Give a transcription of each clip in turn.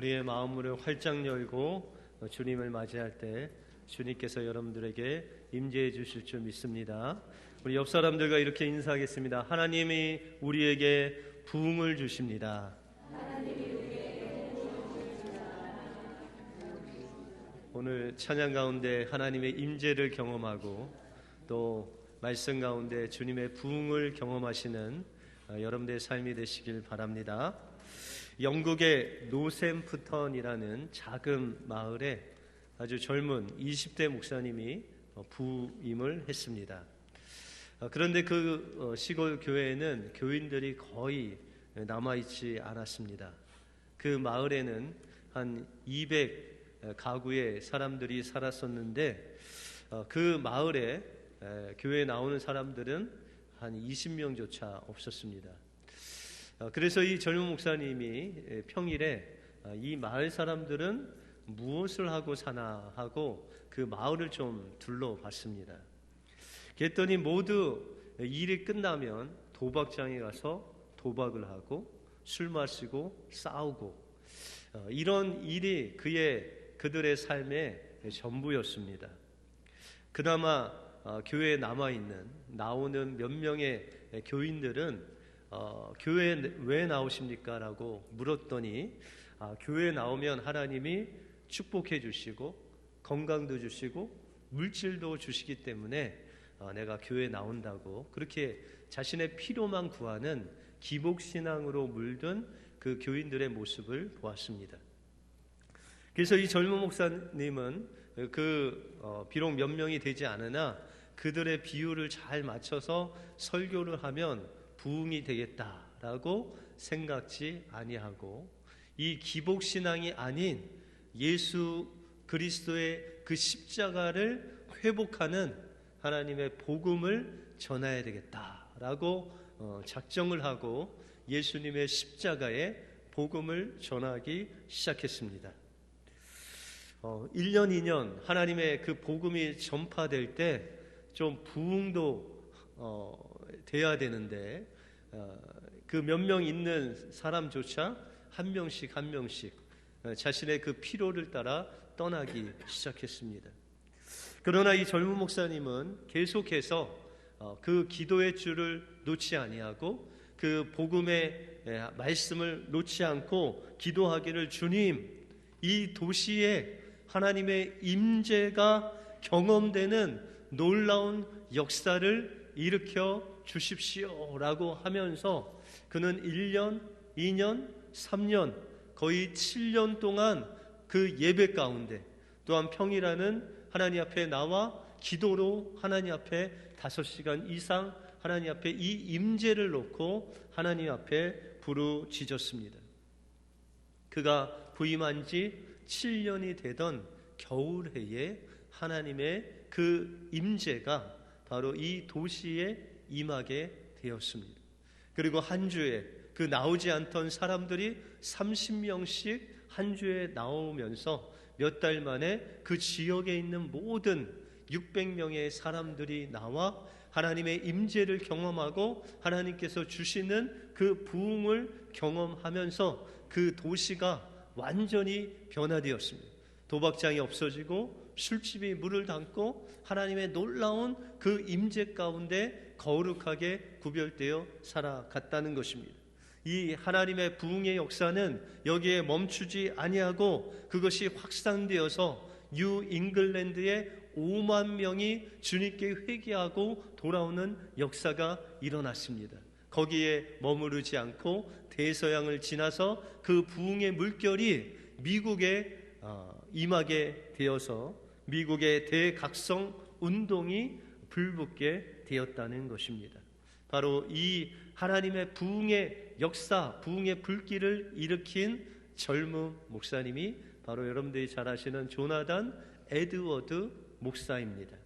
우리의 마음을 활짝 열고 주님을 맞이할 때 주님께서 여러분들에게 임재해 주실 줄 믿습니다. 우리 옆 사람들과 이렇게 인사하겠습니다. 하나님이 우리에게 부흥을 주십니다. 오늘 찬양 가운데 하나님의 임재를 경험하고 또 말씀 가운데 주님의 부흥을 경험하시는 여러분들의 삶이 되시길 바랍니다. 영국의 노샘프턴이라는 작은 마을에 아주 젊은 20대 목사님이 부임을 했습니다. 그런데 그 시골 교회에는 교인들이 거의 남아있지 않았습니다. 그 마을에는 한 200 가구의 사람들이 살았었는데 그 마을에 교회에 나오는 사람들은 한 20명조차 없었습니다. 그래서 이 젊은 목사님이 평일에 이 마을 사람들은 무엇을 하고 사나 하고 그 마을을 좀 둘러봤습니다. 그랬더니 모두 일이 끝나면 도박장에 가서 도박을 하고 술 마시고 싸우고 이런 일이 그들의 삶의 전부였습니다. 그나마 교회에 나오는 몇 명의 교인들은 교회에 왜 나오십니까? 라고 물었더니 교회에 나오면 하나님이 축복해 주시고 건강도 주시고 물질도 주시기 때문에 내가 교회에 나온다고 그렇게 자신의 필요만 구하는 기복신앙으로 물든 그 교인들의 모습을 보았습니다. 그래서 이 젊은 목사님은 비록 몇 명이 되지 않으나 그들의 비율을 잘 맞춰서 설교를 하면 부흥이 되겠다라고 생각지 아니하고 이 기복신앙이 아닌 예수 그리스도의 그 십자가를 회복하는 하나님의 복음을 전해야 되겠다라고 작정을 하고 예수님의 십자가의 복음을 전하기 시작했습니다. 1년, 2년 하나님의 그 복음이 전파될 때 좀 부흥도 돼야 되는데 그 몇 명 있는 사람조차 한 명씩 자신의 그 필요를 따라 떠나기 시작했습니다. 그러나 이 젊은 목사님은 계속해서 그 기도의 줄을 놓지 아니하고 그 복음의 말씀을 놓지 않고 기도하기를 주님, 이 도시에 하나님의 임재가 경험되는 놀라운 역사를 일으켜 주십시오라고 하면서 그는 1년, 2년, 3년 거의 7년 동안 그 예배 가운데 또한 평일에는 하나님 앞에 나와 기도로 하나님 앞에 5시간 이상 하나님 앞에 이 임재를 놓고 하나님 앞에 부르짖었습니다. 그가 부임한 지 7년이 되던 겨울해에 하나님의 그 임재가 바로 이 도시에 임하게 되었습니다. 그리고 한 주에 그 나오지 않던 사람들이 30명씩 한 주에 나오면서 몇 달 만에 그 지역에 있는 모든 600명의 사람들이 나와 하나님의 임재를 경험하고 하나님께서 주시는 그 부흥을 경험하면서 그 도시가 완전히 변화되었습니다. 도박장이 없어지고 술집이 물을 담고 하나님의 놀라운 그 임재 가운데 거룩하게 구별되어 살아갔다는 것입니다. 이 하나님의 부흥의 역사는 여기에 멈추지 아니하고 그것이 확산되어서 뉴 잉글랜드의 5만 명이 주님께 회개하고 돌아오는 역사가 일어났습니다. 거기에 머무르지 않고 대서양을 지나서 그 부흥의 물결이 미국에 임하게 되어서 미국의 대각성 운동이 불붙게 되었다는 것입니다. 바로 이 하나님의 부흥의 역사, 부흥의 불길을 일으킨 젊은 목사님이 바로 여러분들이 잘 아시는 조나단 에드워드 목사입니다.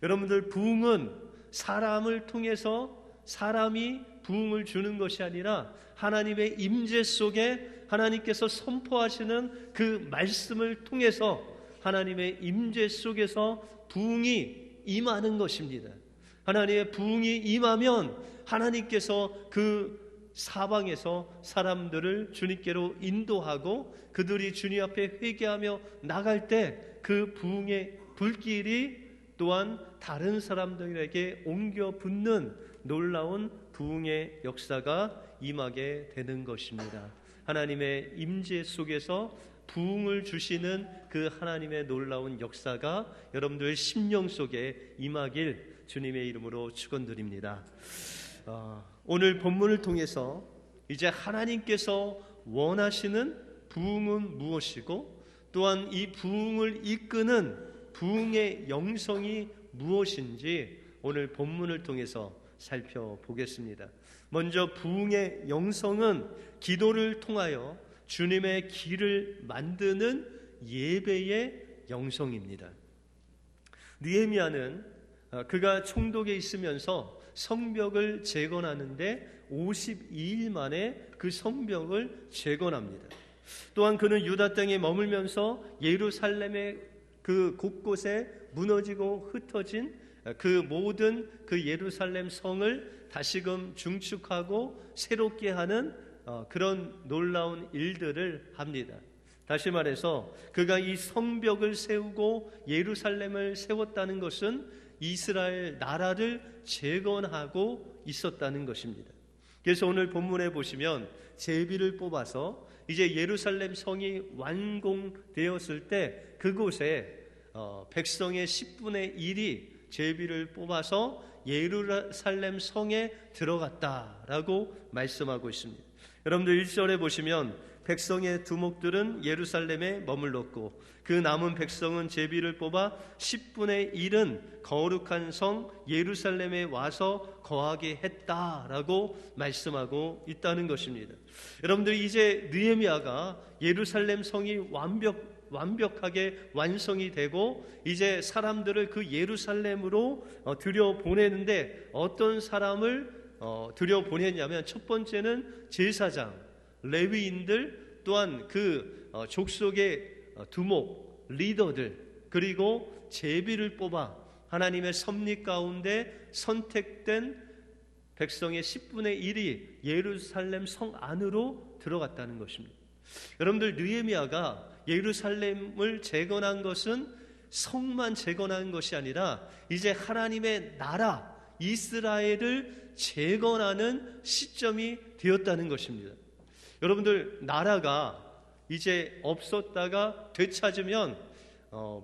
여러분들, 부흥은 사람을 통해서 사람이 부흥을 주는 것이 아니라 하나님의 임재 속에 하나님께서 선포하시는 그 말씀을 통해서 하나님의 임재 속에서 부흥이 임하는 것입니다. 하나님의 부흥이 임하면 하나님께서 그 사방에서 사람들을 주님께로 인도하고 그들이 주님 앞에 회개하며 나갈 때 그 부흥의 불길이 또한 다른 사람들에게 옮겨 붙는 놀라운 부흥의 역사가 임하게 되는 것입니다. 하나님의 임재 속에서 부흥을 주시는 그 하나님의 놀라운 역사가 여러분들 심령 속에 임하길 주님의 이름으로 축원드립니다. 오늘 본문을 통해서 이제 하나님께서 원하시는 부흥은 무엇이고 또한 이 부흥을 이끄는 부흥의 영성이 무엇인지 오늘 본문을 통해서 살펴보겠습니다. 먼저 부흥의 영성은 기도를 통하여 주님의 길을 만드는 예배의 영성입니다. 느헤미야는 그가 총독에 있으면서 성벽을 재건하는데 52일 만에 그 성벽을 재건합니다. 또한 그는 유다 땅에 머물면서 예루살렘의 그 곳곳에 무너지고 흩어진 그 모든 그 예루살렘 성을 다시금 중축하고 새롭게 하는 그런 놀라운 일들을 합니다. 다시 말해서 그가 이 성벽을 세우고 예루살렘을 세웠다는 것은 이스라엘 나라를 재건하고 있었다는 것입니다. 그래서 오늘 본문에 보시면 제비를 뽑아서 이제 예루살렘 성이 완공되었을 때 그곳에 백성의 10분의 1이 제비를 뽑아서 예루살렘 성에 들어갔다라고 말씀하고 있습니다. 여러분들 1절에 보시면 백성의 두목들은 예루살렘에 머물렀고 그 남은 백성은 제비를 뽑아 10분의 1은 거룩한 성 예루살렘에 와서 거하게 했다라고 말씀하고 있다는 것입니다. 여러분들 이제 느헤미야가 예루살렘 성이 완벽하게 완성이 되고 이제 사람들을 그 예루살렘으로 들여보내는데 어떤 사람을 들여보냈냐면 첫 번째는 제사장, 레위인들 또한 그 족속의 두목, 리더들 그리고 제비를 뽑아 하나님의 섭리 가운데 선택된 백성의 10분의 1이 예루살렘 성 안으로 들어갔다는 것입니다. 여러분들 느헤미야가 예루살렘을 재건한 것은 성만 재건한 것이 아니라 이제 하나님의 나라 이스라엘을 재건하는 시점이 되었다는 것입니다. 여러분들 나라가 이제 없었다가 되찾으면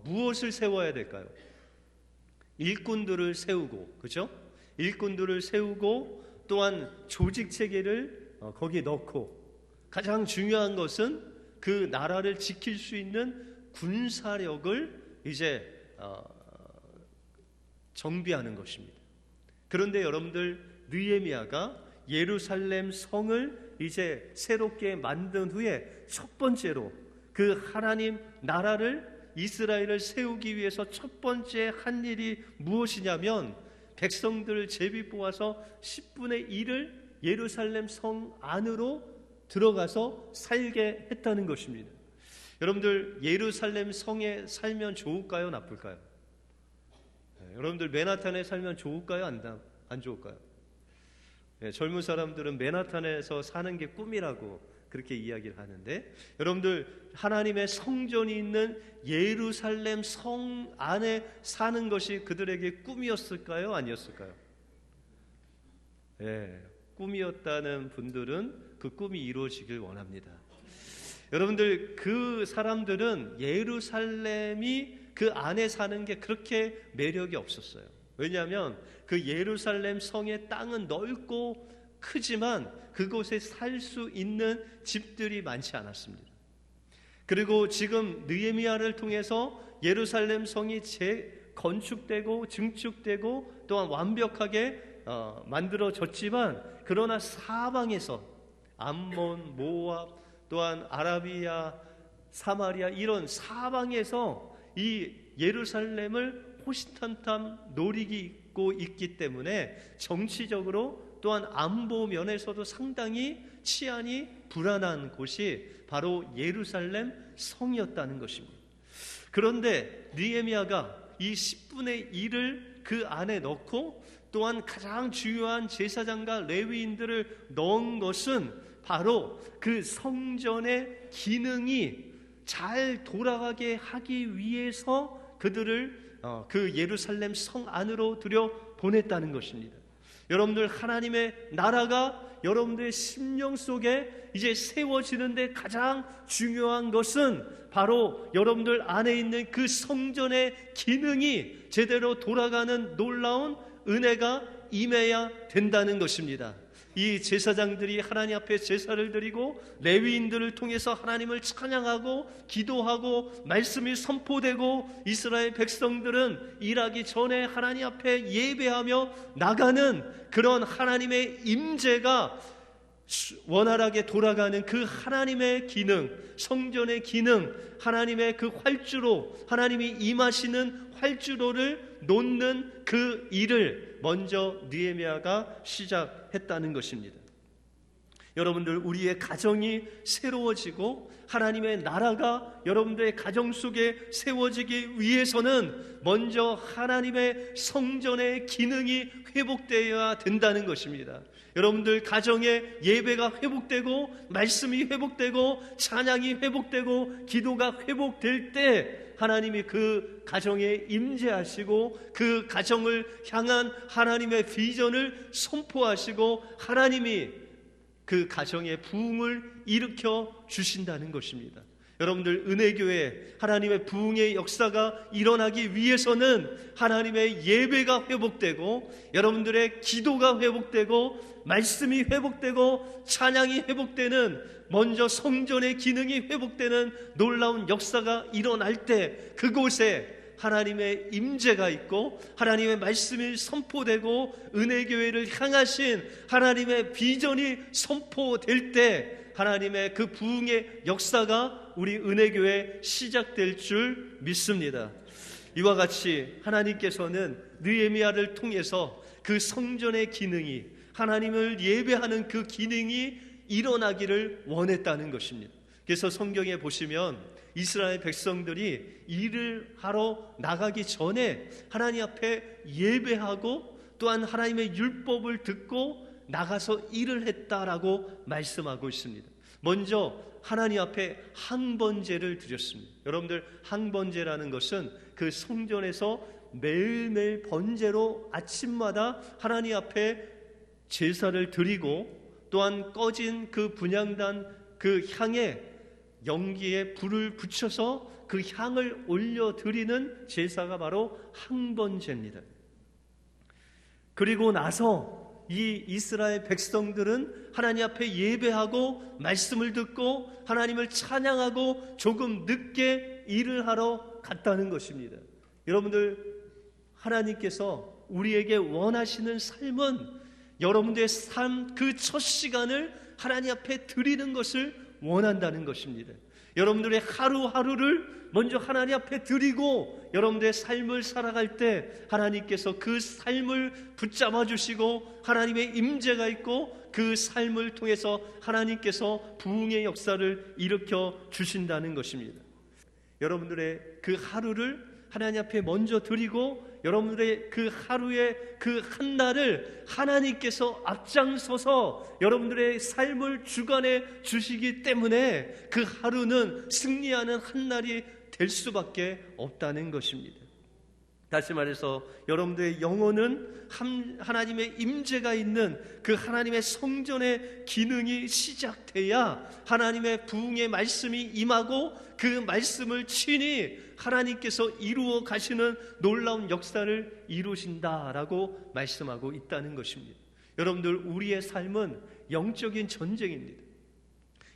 무엇을 세워야 될까요? 일꾼들을 세우고, 그렇죠? 일꾼들을 세우고 또한 조직 체계를 거기에 넣고 가장 중요한 것은 그 나라를 지킬 수 있는 군사력을 이제 정비하는 것입니다. 그런데 여러분들 느헤미야가 예루살렘 성을 이제 새롭게 만든 후에 첫 번째로 그 하나님 나라를 이스라엘을 세우기 위해서 첫 번째 한 일이 무엇이냐면 백성들을 제비 뽑아서 10분의 1을 예루살렘 성 안으로 들어가서 살게 했다는 것입니다. 여러분들 예루살렘 성에 살면 좋을까요? 나쁠까요? 여러분들 맨하탄에 살면 좋을까요? 안 좋을까요? 젊은 사람들은 맨하탄에서 사는 게 꿈이라고 그렇게 이야기를 하는데 여러분들 하나님의 성전이 있는 예루살렘 성 안에 사는 것이 그들에게 꿈이었을까요? 아니었을까요? 꿈이었다는 분들은 그 꿈이 이루어지길 원합니다. 여러분들 그 사람들은 예루살렘이 그 안에 사는 게 그렇게 매력이 없었어요. 왜냐하면 그 예루살렘 성의 땅은 넓고 크지만 그곳에 살 수 있는 집들이 많지 않았습니다. 그리고 지금 느헤미야를 통해서 예루살렘 성이 재건축되고 증축되고 또한 완벽하게 만들어졌지만 그러나 사방에서 암몬, 모압 또한 아라비아, 사마리아 이런 사방에서 이 예루살렘을 호시탐탐 노리고 있기 때문에 정치적으로 또한 안보 면에서도 상당히 치안이 불안한 곳이 바로 예루살렘 성이었다는 것입니다. 그런데 느헤미야가 이 10분의 1을 그 안에 넣고 또한 가장 중요한 제사장과 레위인들을 넣은 것은 바로 그 성전의 기능이 잘 돌아가게 하기 위해서 그들을 그 예루살렘 성 안으로 들여 보냈다는 것입니다. 여러분들, 하나님의 나라가 여러분들의 심령 속에 이제 세워지는데 가장 중요한 것은 바로 여러분들 안에 있는 그 성전의 기능이 제대로 돌아가는 놀라운 은혜가 임해야 된다는 것입니다. 이 제사장들이 하나님 앞에 제사를 드리고 레위인들을 통해서 하나님을 찬양하고 기도하고 말씀이 선포되고 이스라엘 백성들은 일하기 전에 하나님 앞에 예배하며 나가는 그런 하나님의 임재가 원활하게 돌아가는 그 하나님의 기능, 성전의 기능, 하나님의 그 활주로, 하나님이 임하시는 활주로를 놓는 그 일을 먼저 느헤미야가 시작했다는 것입니다. 여러분들, 우리의 가정이 새로워지고 하나님의 나라가 여러분들의 가정 속에 세워지기 위해서는 먼저 하나님의 성전의 기능이 회복되어야 된다는 것입니다. 여러분들 가정에 예배가 회복되고 말씀이 회복되고 찬양이 회복되고 기도가 회복될 때 하나님이 그 가정에 임재하시고 그 가정을 향한 하나님의 비전을 선포하시고 하나님이 그 가정의 부흥을 일으켜 주신다는 것입니다. 여러분들, 은혜교회 하나님의 부흥의 역사가 일어나기 위해서는 하나님의 예배가 회복되고 여러분들의 기도가 회복되고 말씀이 회복되고 찬양이 회복되는, 먼저 성전의 기능이 회복되는 놀라운 역사가 일어날 때 그곳에 하나님의 임재가 있고 하나님의 말씀이 선포되고 은혜교회를 향하신 하나님의 비전이 선포될 때 하나님의 그 부흥의 역사가 우리 은혜교회에 시작될 줄 믿습니다. 이와 같이 하나님께서는 느헤미야를 통해서 그 성전의 기능이, 하나님을 예배하는 그 기능이 일어나기를 원했다는 것입니다. 그래서 성경에 보시면 이스라엘 백성들이 일을 하러 나가기 전에 하나님 앞에 예배하고 또한 하나님의 율법을 듣고 나가서 일을 했다라고 말씀하고 있습니다. 먼저 하나님 앞에 항번제를 드렸습니다. 여러분들, 항번제라는 것은 그 성전에서 매일매일 번제로 아침마다 하나님 앞에 제사를 드리고 또한 꺼진 그 분향단 그 향에 연기에 불을 붙여서 그 향을 올려드리는 제사가 바로 항번제입니다. 그리고 나서 이 이스라엘 백성들은 하나님 앞에 예배하고 말씀을 듣고 하나님을 찬양하고 조금 늦게 일을 하러 갔다는 것입니다. 여러분들, 하나님께서 우리에게 원하시는 삶은 여러분들의 삶 그 첫 시간을 하나님 앞에 드리는 것을 원한다는 것입니다. 여러분들의 하루하루를 먼저 하나님 앞에 드리고 여러분들의 삶을 살아갈 때 하나님께서 그 삶을 붙잡아 주시고 하나님의 임재가 있고 그 삶을 통해서 하나님께서 부흥의 역사를 일으켜 주신다는 것입니다. 여러분들의 그 하루를 하나님 앞에 먼저 드리고 여러분들의 그 하루의 그 한 날을 하나님께서 앞장서서 여러분들의 삶을 주관해 주시기 때문에 그 하루는 승리하는 한 날이 될 수밖에 없다는 것입니다. 다시 말해서 여러분들의 영혼은 하나님의 임재가 있는 그 하나님의 성전의 기능이 시작돼야 하나님의 부흥의 말씀이 임하고 그 말씀을 친히 하나님께서 이루어 가시는 놀라운 역사를 이루신다라고 말씀하고 있다는 것입니다. 여러분들, 우리의 삶은 영적인 전쟁입니다.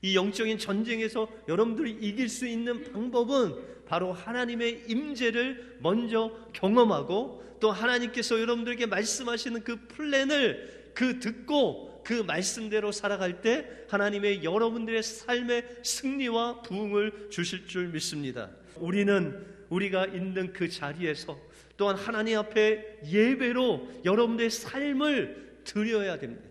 이 영적인 전쟁에서 여러분들이 이길 수 있는 방법은 바로 하나님의 임재를 먼저 경험하고 또 하나님께서 여러분들에게 말씀하시는 그 플랜을 듣고 그 말씀대로 살아갈 때 하나님의 여러분들의 삶의 승리와 부흥을 주실 줄 믿습니다. 우리가 있는 그 자리에서 또한 하나님 앞에 예배로 여러분들의 삶을 드려야 됩니다.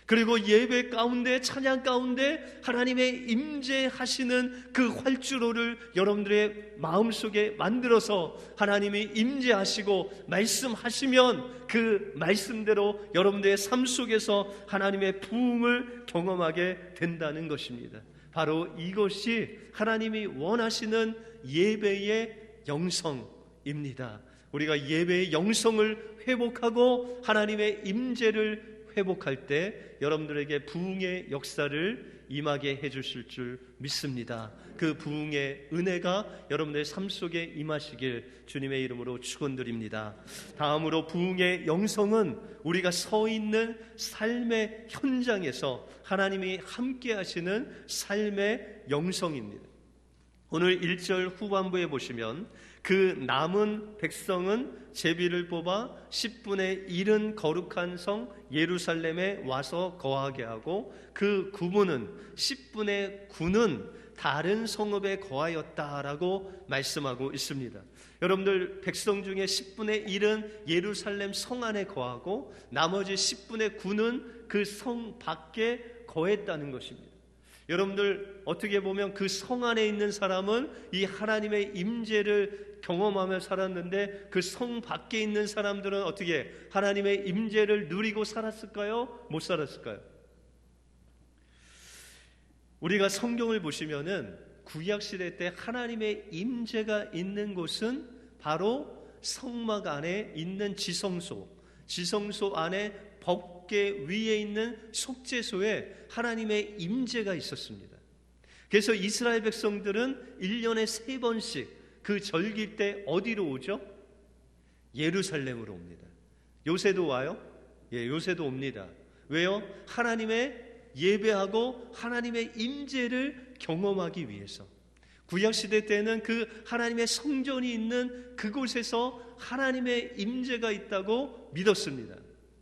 그리고 예배 가운데, 찬양 가운데 하나님의 임재하시는 그 활주로를 여러분들의 마음속에 만들어서 하나님이 임재하시고 말씀하시면 그 말씀대로 여러분들의 삶 속에서 하나님의 부흥을 경험하게 된다는 것입니다. 바로 이것이 하나님이 원하시는 예배의 영성입니다. 우리가 예배의 영성을 회복하고 하나님의 임재를 회복할 때 여러분들에게 부흥의 역사를 임하게 해주실 줄 믿습니다. 그 부흥의 은혜가 여러분들의 삶 속에 임하시길 주님의 이름으로 축원드립니다. 다음으로 부흥의 영성은 우리가 서 있는 삶의 현장에서 하나님이 함께 하시는 삶의 영성입니다. 오늘 1절 후반부에 보시면 그 남은 백성은 제비를 뽑아 10분의 1은 거룩한 성 예루살렘에 와서 거하게 하고 그 9분은 10분의 9는 다른 성읍에 거하였다라고 말씀하고 있습니다. 여러분들 백성 중에 10분의 1은 예루살렘 성 안에 거하고 나머지 10분의 9는 그 성 밖에 거했다는 것입니다. 여러분들 어떻게 보면 그 성 안에 있는 사람은 이 하나님의 임재를 경험하며 살았는데 그 성 밖에 있는 사람들은 어떻게 하나님의 임재를 누리고 살았을까요? 못 살았을까요? 우리가 성경을 보시면은 구약 시대 때 하나님의 임재가 있는 곳은 바로 성막 안에 있는 지성소 안에 법궤 위에 있는 속죄소에 하나님의 임재가 있었습니다. 그래서 이스라엘 백성들은 1년에 3번씩 그 절기 때 어디로 오죠? 예루살렘으로 옵니다. 요새도 와요? 예, 요새도 옵니다. 왜요? 하나님의 예배하고 하나님의 임재를 경험하기 위해서. 구약시대 때는 그 하나님의 성전이 있는 그곳에서 하나님의 임재가 있다고 믿었습니다.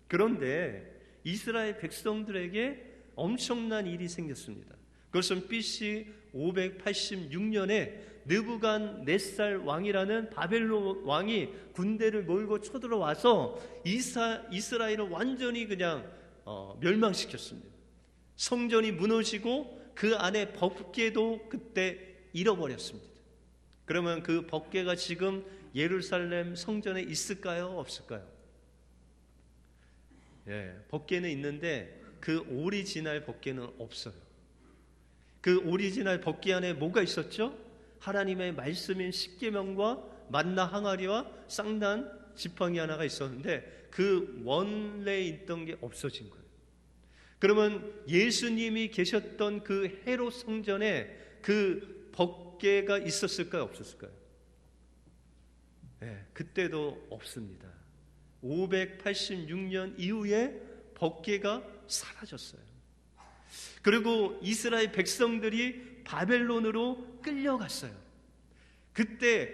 그런데 이스라엘 백성들에게 엄청난 일이 생겼습니다. 그것은 BC 586년에 느부갓네살 왕이라는 바벨론 왕이 군대를 몰고 쳐들어와서 이스라엘을 완전히 그냥 멸망시켰습니다. 성전이 무너지고 그 안에 법궤도 그때 잃어버렸습니다. 그러면 그 법궤가 지금 예루살렘 성전에 있을까요? 없을까요? 예, 법궤는 있는데 그 오리지널 법궤는 없어요. 그 오리지널 법궤 안에 뭐가 있었죠? 하나님의 말씀인 십계명과 만나 항아리와 쌍난 지팡이 하나가 있었는데 그 원래에 있던 게 없어진 거예요. 그러면 예수님이 계셨던 그 헤롯 성전에 그 법궤가 있었을까요? 없었을까요? 네, 그때도 없습니다. 586년 이후에 법궤가 사라졌어요. 그리고 이스라엘 백성들이 바벨론으로 끌려갔어요. 그때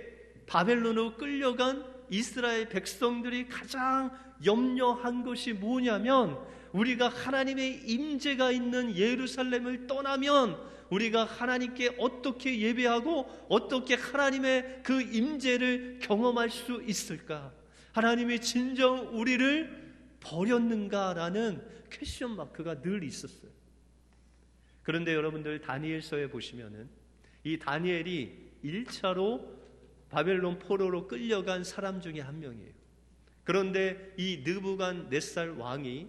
바벨론으로 끌려간 이스라엘 백성들이 가장 염려한 것이 뭐냐면 우리가 하나님의 임재가 있는 예루살렘을 떠나면 우리가 하나님께 어떻게 예배하고 어떻게 하나님의 그 임재를 경험할 수 있을까? 하나님이 진정 우리를 버렸는가라는 퀘스천 마크가 늘 있었어요. 그런데 여러분들 다니엘서에 보시면은 이 다니엘이 1차로 바벨론 포로로 끌려간 사람 중에 한 명이에요. 그런데 이 느부갓네살 왕이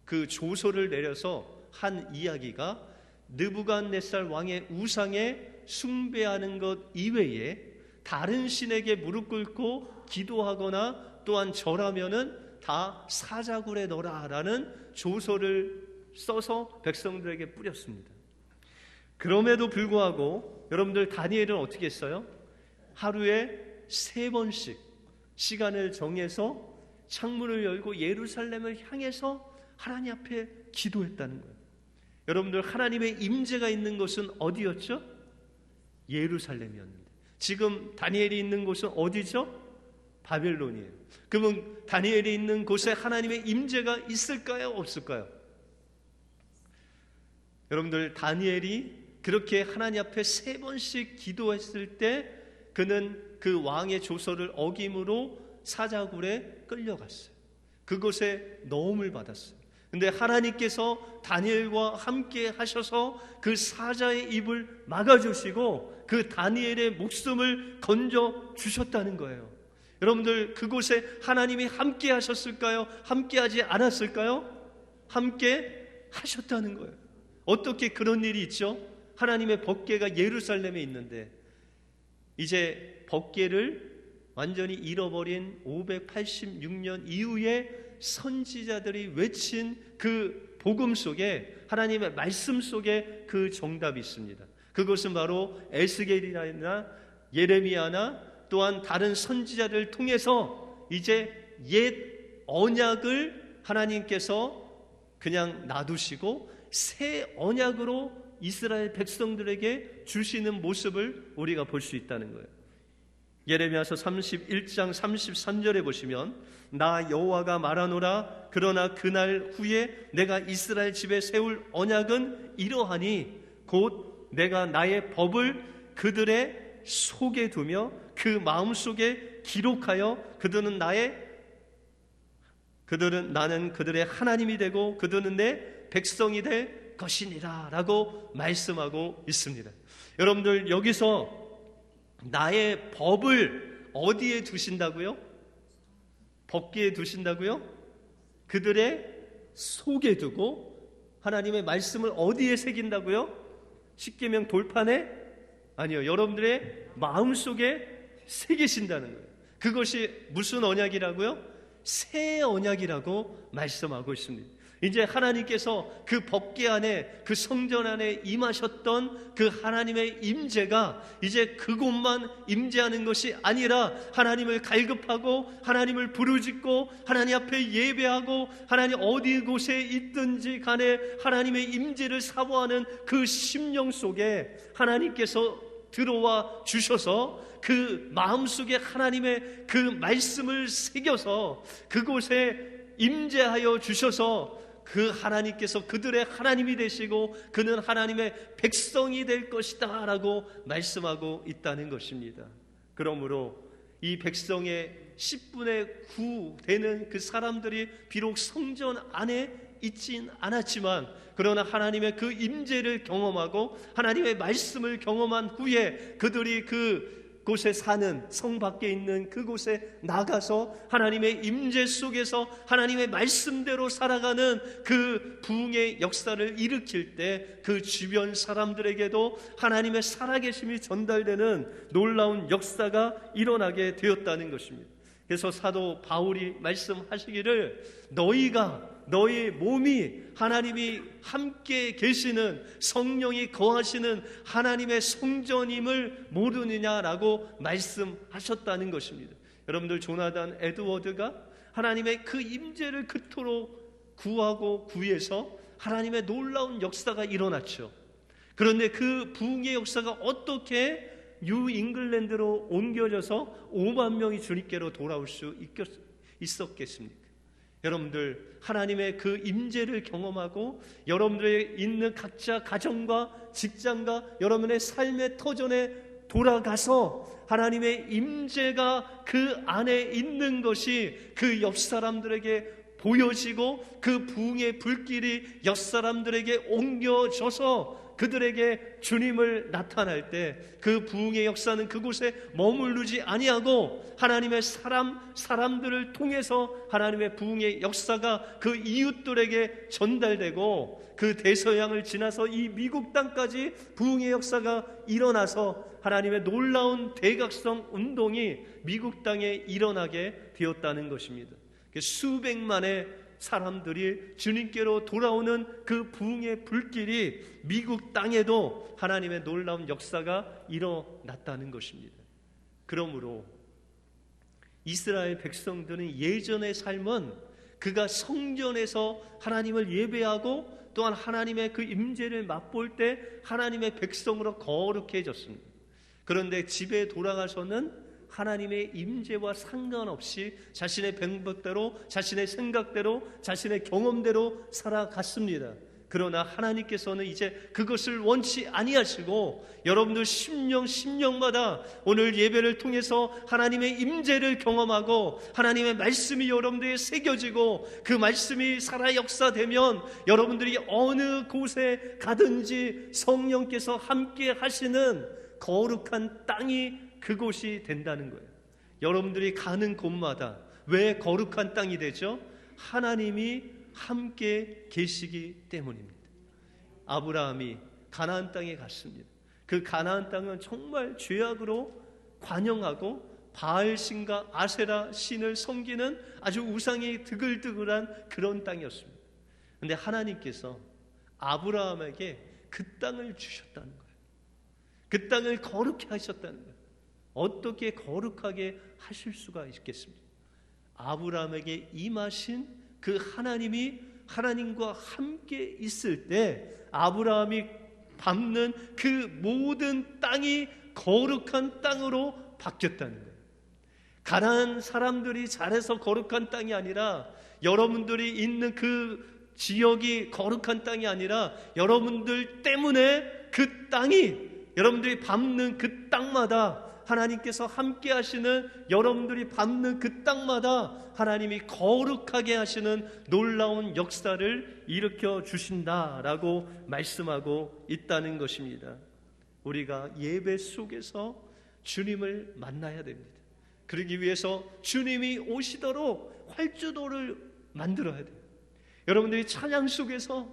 그 조서를 내려서 한 이야기가 느부갓네살 왕의 우상에 숭배하는 것 이외에 다른 신에게 무릎 꿇고 기도하거나 또한 절하면은 다 사자굴에 넣어라라는 조서를 써서 백성들에게 뿌렸습니다. 그럼에도 불구하고 여러분들 다니엘은 어떻게 했어요? 하루에 3번씩 시간을 정해서 창문을 열고 예루살렘을 향해서 하나님 앞에 기도했다는 거예요. 여러분들 하나님의 임재가 있는 곳은 어디였죠? 예루살렘이었는데 지금 다니엘이 있는 곳은 어디죠? 바벨론이에요. 그러면 다니엘이 있는 곳에 하나님의 임재가 있을까요? 없을까요? 여러분들 다니엘이 그렇게 하나님 앞에 3번씩 기도했을 때 그는 그 왕의 조서를 어김으로 사자굴에 끌려갔어요. 그곳에 넣음을 받았어요. 근데 하나님께서 다니엘과 함께 하셔서 그 사자의 입을 막아주시고 그 다니엘의 목숨을 건져 주셨다는 거예요. 여러분들, 그곳에 하나님이 함께 하셨을까요? 함께 하지 않았을까요? 함께 하셨다는 거예요. 어떻게 그런 일이 있죠? 하나님의 법궤가 예루살렘에 있는데 이제 법궤를 완전히 잃어버린 586년 이후에 선지자들이 외친 그 복음 속에, 하나님의 말씀 속에 그 정답이 있습니다. 그것은 바로 에스겔이나 예레미야나 또한 다른 선지자를 통해서 이제 옛 언약을 하나님께서 그냥 놔두시고 새 언약으로 이스라엘 백성들에게 주시는 모습을 우리가 볼 수 있다는 거예요. 예레미야서 31장 33절에 보시면 나 여호와가 말하노라 그러나 그날 후에 내가 이스라엘 집에 세울 언약은 이러하니 곧 내가 나의 법을 그들의 속에 두며 그 마음속에 기록하여 그들은 나는 그들의 하나님이 되고 그들은 내 백성이 될 것이니라 라고 말씀하고 있습니다. 여러분들, 여기서 나의 법을 어디에 두신다고요? 법궤에 두신다고요? 그들의 속에 두고 하나님의 말씀을 어디에 새긴다고요? 십계명 돌판에? 아니요, 여러분들의 마음속에 새기신다는 거예요. 그것이 무슨 언약이라고요? 새 언약이라고 말씀하고 있습니다. 이제 하나님께서 그 법궤 안에, 그 성전 안에 임하셨던 그 하나님의 임재가 이제 그곳만 임재하는 것이 아니라 하나님을 갈급하고 하나님을 부르짖고 하나님 앞에 예배하고 하나님 어디 곳에 있든지 간에 하나님의 임재를 사모하는 그 심령 속에 하나님께서 들어와 주셔서 그 마음속에 하나님의 그 말씀을 새겨서 그곳에 임재하여 주셔서 그 하나님께서 그들의 하나님이 되시고 그는 하나님의 백성이 될 것이다 라고 말씀하고 있다는 것입니다. 그러므로 이 백성의 10분의 9 되는 그 사람들이 비록 성전 안에 있진 않았지만 그러나 하나님의 그 임재를 경험하고 하나님의 말씀을 경험한 후에 그들이 그곳에 사는 성 밖에 있는 그곳에 나가서 하나님의 임재 속에서 하나님의 말씀대로 살아가는 그 부흥의 역사를 일으킬 때 그 주변 사람들에게도 하나님의 살아계심이 전달되는 놀라운 역사가 일어나게 되었다는 것입니다. 그래서 사도 바울이 말씀하시기를 너희 몸이 하나님이 함께 계시는 성령이 거하시는 하나님의 성전임을 모르느냐라고 말씀하셨다는 것입니다. 여러분들, 조나단 에드워드가 하나님의 그 임재를 그토록 구하고 구해서 하나님의 놀라운 역사가 일어났죠. 그런데 그 부흥의 역사가 어떻게 뉴 잉글랜드로 옮겨져서 5만 명이 주님께로 돌아올 수 있었겠습니까? 여러분들, 하나님의 그 임재를 경험하고 여러분들의 있는 각자 가정과 직장과 여러분의 삶의 터전에 돌아가서 하나님의 임재가 그 안에 있는 것이 그 옆 사람들에게 보여지고 그 부흥의 불길이 옆 사람들에게 옮겨져서 그들에게 주님을 나타날 때 그 부흥의 역사는 그곳에 머무르지 아니하고 하나님의 사람들을 통해서 하나님의 부흥의 역사가 그 이웃들에게 전달되고 그 대서양을 지나서 이 미국 땅까지 부흥의 역사가 일어나서 하나님의 놀라운 대각성 운동이 미국 땅에 일어나게 되었다는 것입니다. 수백만의 사람들이 주님께로 돌아오는 그 부흥의 불길이 미국 땅에도 하나님의 놀라운 역사가 일어났다는 것입니다. 그러므로 이스라엘 백성들은 예전의 삶은 그가 성전에서 하나님을 예배하고 또한 하나님의 그 임재를 맛볼 때 하나님의 백성으로 거룩해졌습니다. 그런데 집에 돌아가서는 하나님의 임재와 상관없이 자신의 방법대로, 자신의 생각대로, 자신의 경험대로 살아갔습니다. 그러나 하나님께서는 이제 그것을 원치 아니하시고 여러분들 심령마다 오늘 예배를 통해서 하나님의 임재를 경험하고 하나님의 말씀이 여러분들에게 새겨지고 그 말씀이 살아 역사되면 여러분들이 어느 곳에 가든지 성령께서 함께 하시는 거룩한 땅이 그곳이 된다는 거예요. 여러분들이 가는 곳마다 왜 거룩한 땅이 되죠? 하나님이 함께 계시기 때문입니다. 아브라함이 가나안 땅에 갔습니다. 그 가나안 땅은 정말 죄악으로 관영하고 바알신과 아세라 신을 섬기는 아주 우상이 드글드글한 그런 땅이었습니다. 그런데 하나님께서 아브라함에게 그 땅을 주셨다는 거예요. 그 땅을 거룩히 하셨다는 거예요. 어떻게 거룩하게 하실 수가 있겠습니까? 아브라함에게 임하신 그 하나님이 하나님과 함께 있을 때 아브라함이 밟는 그 모든 땅이 거룩한 땅으로 바뀌었다는 거예요. 가난한 사람들이 잘해서 거룩한 땅이 아니라 여러분들이 있는 그 지역이 거룩한 땅이 아니라 여러분들 때문에 그 땅이 여러분들이 밟는 그 땅마다 하나님께서 함께 하시는 여러분들이 밟는 그 땅마다 하나님이 거룩하게 하시는 놀라운 역사를 일으켜 주신다라고 말씀하고 있다는 것입니다. 우리가 예배 속에서 주님을 만나야 됩니다. 그러기 위해서 주님이 오시도록 활주로를 만들어야 돼요. 여러분들이 찬양 속에서,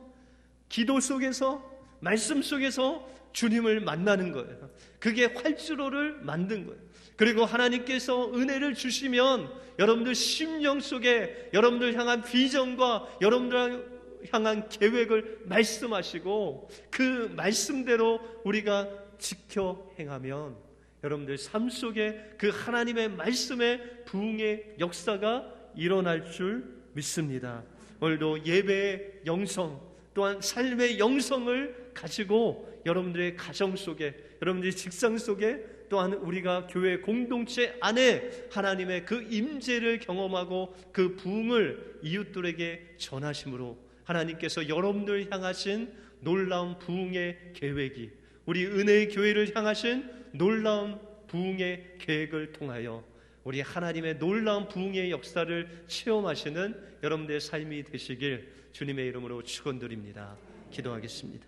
기도 속에서, 말씀 속에서 주님을 만나는 거예요. 그게 활주로를 만든 거예요. 그리고 하나님께서 은혜를 주시면 여러분들 심령 속에 여러분들 향한 비전과 여러분들 향한 계획을 말씀하시고 그 말씀대로 우리가 지켜 행하면 여러분들 삶 속에 그 하나님의 말씀의 부흥의 역사가 일어날 줄 믿습니다. 오늘도 예배의 영성 또한 삶의 영성을 가지고 여러분들의 가정 속에, 여러분들의 직장 속에, 또한 우리가 교회 공동체 안에 하나님의 그 임재를 경험하고 그 부흥을 이웃들에게 전하심으로 하나님께서 여러분들 향하신 놀라운 부흥의 계획이, 우리 은혜의 교회를 향하신 놀라운 부흥의 계획을 통하여 우리 하나님의 놀라운 부흥의 역사를 체험하시는 여러분들의 삶이 되시길 주님의 이름으로 축원드립니다. 기도하겠습니다.